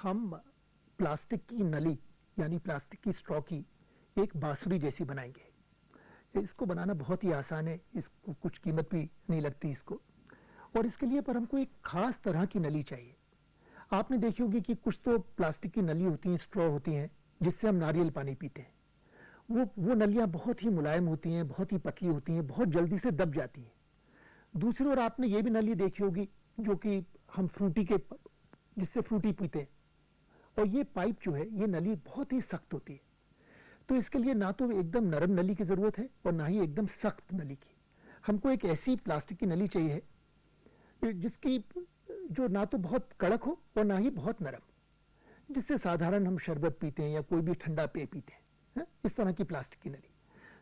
हम प्लास्टिक की नली यानी प्लास्टिक की स्ट्रॉ की एक बांसुरी जैसी बनाएंगे। इसको बनाना बहुत ही आसान है, इसको कुछ कीमत भी नहीं लगती इसको। और इसके लिए पर हमको एक खास तरह की नली चाहिए। आपने देखी होगी कि कुछ तो प्लास्टिक की नली होती हैं, स्ट्रॉ होती हैं, जिससे हम नारियल पानी पीते हैं। वो नलियां बहुत ही मुलायम होती हैं, बहुत ही पतली होती हैं, बहुत जल्दी से दब जाती हैं। दूसरी ओर आपने ये भी नली देखी होगी जो कि हम फ्रूटी के जिससे फ्रूटी पीते हैं, और ये पाइप जो है, ये नली बहुत ही सख्त होती है। तो इसके लिए ना तो एकदम नरम नली की जरूरत है और ना ही एकदम सख्त नली की। हमको एक ऐसी प्लास्टिक की नली चाहिए जिसकी जो ना तो बहुत कड़क हो और ना ही बहुत नरम, जिससे साधारण हम शरबत पीते हैं या कोई भी ठंडा पेय पीते हैं, इस तरह की प्लास्टिक की नली।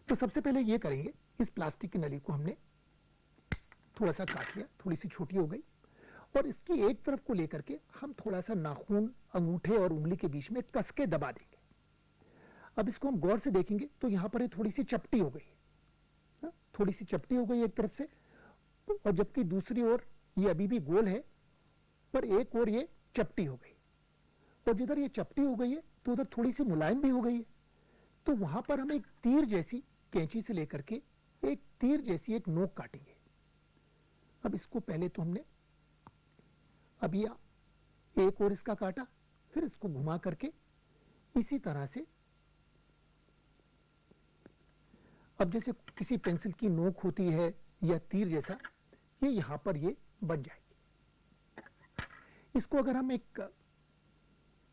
तो सबसे पहले ये करेंगे, इस प्लास्टिक की नली को हमने थोड़ा सा काट लिया, थोड़ी सी छोटी हो गई, और इसकी एक तरफ को लेकर के हम थोड़ा सा नाखून, अंगूठे और उंगली के बीच में कस के दबा देंगे। अब इसको हम गौर से देखेंगे तो यहां पर थोड़ी सी चपटी हो गई, थोड़ी सी चपटी हो गई एक तरफ से, और जबकि दूसरी ओर ये अभी भी गोल है, पर एक ओर ये चपटी हो गई। और जिधर ये चपटी हो गई है तो उधर थोड़ी सी मुलायम भी हो गई है। तो वहां पर हम एक तीर जैसी कैंची से लेकर के एक तीर जैसी एक नोक काटेंगे। अब इसको पहले तो हमने अभी एक और इसका काटा, फिर इसको घुमा करके इसी तरह से, अब जैसे किसी पेंसिल की नोक होती है या तीर जैसा, ये यहां पर ये बन जाएगी। इसको अगर हम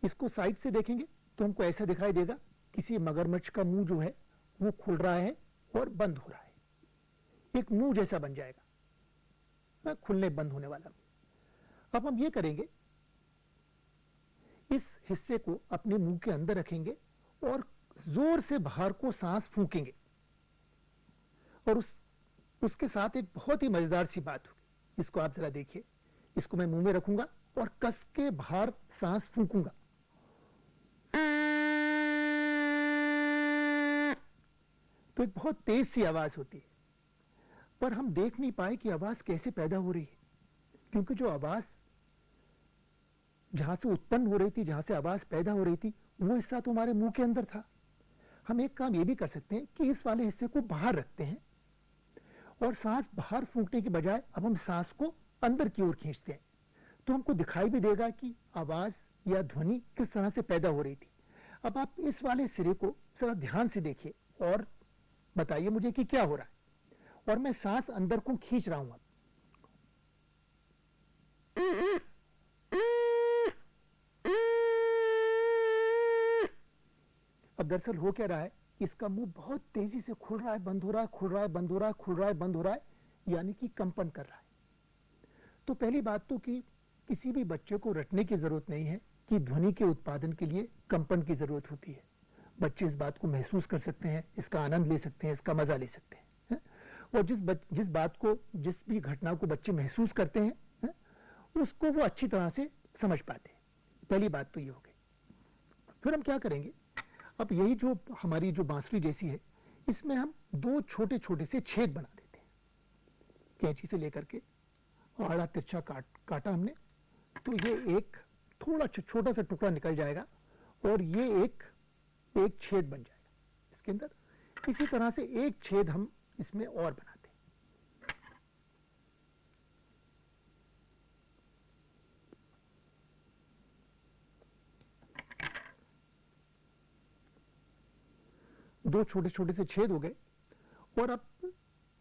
इसको साइड से देखेंगे तो हमको ऐसा दिखाई देगा किसी मगरमच्छ का मुंह जो है वो खुल रहा है और बंद हो रहा है, एक मुंह जैसा बन जाएगा, खुलने बंद होने वाला। अब हम ये करेंगे, इस हिस्से को अपने मुंह के अंदर रखेंगे और जोर से बाहर को सांस फूकेंगे। और उसके साथ एक बहुत ही मजेदार सी बात होगी, इसको आप जरा देखिए। इसको मैं मुंह में रखूंगा और कस के बाहर सांस फूकूंगा। तो एक बहुत तेज सी आवाज होती है, पर हम देख नहीं पाए कि आवाज कैसे पैदा हो रही है, क्योंकि जो आवाज जहां से उत्पन्न हो रही थी, जहां से आवाज पैदा हो रही थी, वो हिस्सा तो हमारे मुंह के अंदर था। हम एक काम ये भी कर सकते हैं कि इस वाले हिस्से को बाहर रखते हैं और सांस बाहर फूंकने के बजाय अब हम सांस को अंदर की ओर खींचते हैं। तो हमको दिखाई भी देगा कि आवाज या ध्वनि किस तरह से पैदा हो रही थी। अब आप इस वाले सिरे को जरा ध्यान से देखिए और बताइए मुझे कि क्या हो रहा है। और मैं सांस अंदर को खींच रहा हूं। अब दरअसल हो क्या रहा है, इसका मुंह बहुत तेजी से खुल रहा है, बंद हो रहा है, खुल रहा है, बंद हो रहा है, खुल रहा है, बंद हो रहा है, यानी कि कंपन कर रहा है। तो पहली बात तो कि किसी भी बच्चे को रटने की जरूरत नहीं है कि ध्वनि के उत्पादन के लिए कंपन की जरूरत होती है। बच्चे इस बात को महसूस कर सकते हैं, इसका आनंद ले सकते हैं, इसका मजा ले सकते हैं। और जिस बात को, जिस भी घटना को बच्चे महसूस करते हैं, उसको वो अच्छी तरह से समझ पाते हैं। पहली बात तो ये हो गई। फिर हम क्या करेंगे, अब यही जो हमारी जो बांसुरी जैसी है, इसमें हम दो छोटे छोटे से छेद बना देते हैं। कैंची से लेकर के आड़ा तिरछा काटा हमने, तो ये एक थोड़ा छोटा सा टुकड़ा निकल जाएगा और ये एक छेद बन जाएगा इसके अंदर। इसी तरह से एक छेद हम इसमें और बनाते हैं। दो छोटे छोटे से छेद हो गए और अब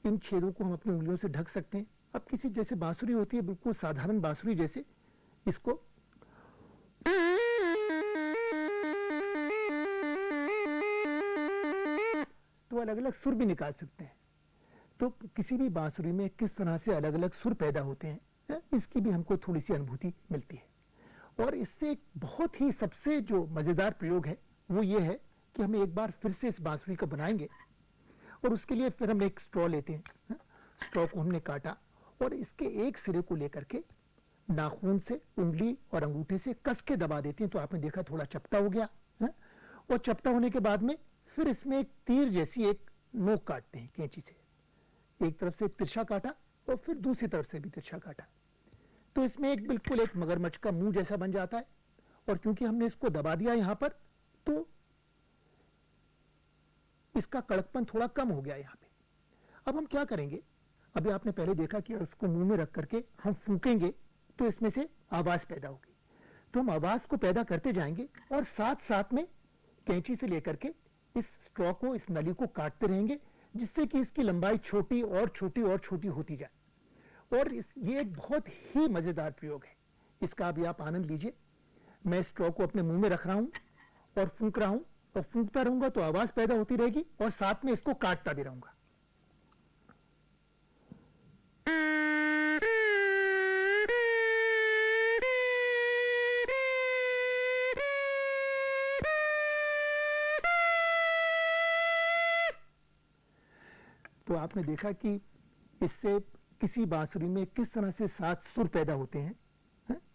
इन छेदों को हम अपनी उंगलियों से ढक सकते हैं। अब किसी जैसे बांसुरी होती है, बिल्कुल साधारण बांसुरी जैसे, इसको तो अलग अलग सुर भी निकाल सकते हैं। तो किसी भी बांसुरी में किस तरह से अलग अलग सुर पैदा होते हैं, इसकी भी हमको थोड़ी सी अनुभूति मिलती है। और इससे एक बहुत ही सबसे जो मजेदार प्रयोग है वो ये है कि हम एक बार फिर से इस बांसुरी को बनाएंगे और उसके लिए फिर हम एक स्ट्रॉ लेते हैं। स्ट्रॉ को हमने काटा और इसके एक सिरे को लेकर के नाखून से, उंगली और अंगूठे से कस के दबा देते हैं। तो आपने देखा थोड़ा चपटा हो गया है? और चपटा होने के बाद में फिर इसमें एक तीर जैसी एक नोक काटते हैं कैंची से। एक तरफ से तिरछा काटा और फिर दूसरी तरफ से भी तिरछा काटा, तो इसमें एक बिल्कुल एक मगरमच्छ का मुंह जैसा बन जाता है। और क्योंकि हमने इसको दबा दिया यहां पर, तो इसका कड़कपन थोड़ा कम हो गया यहां पे। अब हम क्या करेंगे, अभी आपने पहले देखा कि इसको मुंह में रख करके हम फूकेंगे तो इसमें से आवाज पैदा होगी। तो हम आवाज को पैदा करते जाएंगे और साथ साथ में कैंची से लेकर के इस स्ट्रॉ को, इस नली को काटते रहेंगे, जिससे कि इसकी लंबाई छोटी और छोटी और छोटी होती जाए। और ये एक बहुत ही मजेदार प्रयोग है, इसका अभी आप आनंद लीजिए। मैं स्ट्रॉ को अपने मुंह में रख रहा हूं और फूंक रहा हूं, और फूंकता रहूंगा तो आवाज पैदा होती रहेगी और साथ में इसको काटता भी रहूंगा। तो आपने देखा कि इससे किसी बांसुरी में किस तरह से 7 सुर पैदा होते हैं,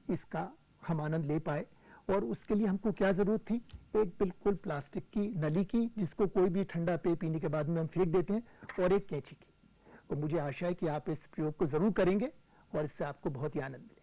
इसका हम आनंद ले पाए। और उसके लिए हमको क्या जरूरत थी, एक बिल्कुल प्लास्टिक की नली की, जिसको कोई भी ठंडा पेय पीने के बाद में हम फेंक देते हैं, और एक कैंची की। और मुझे आशा है कि आप इस प्रयोग को जरूर करेंगे और इससे आपको बहुत ही आनंद मिलेगा।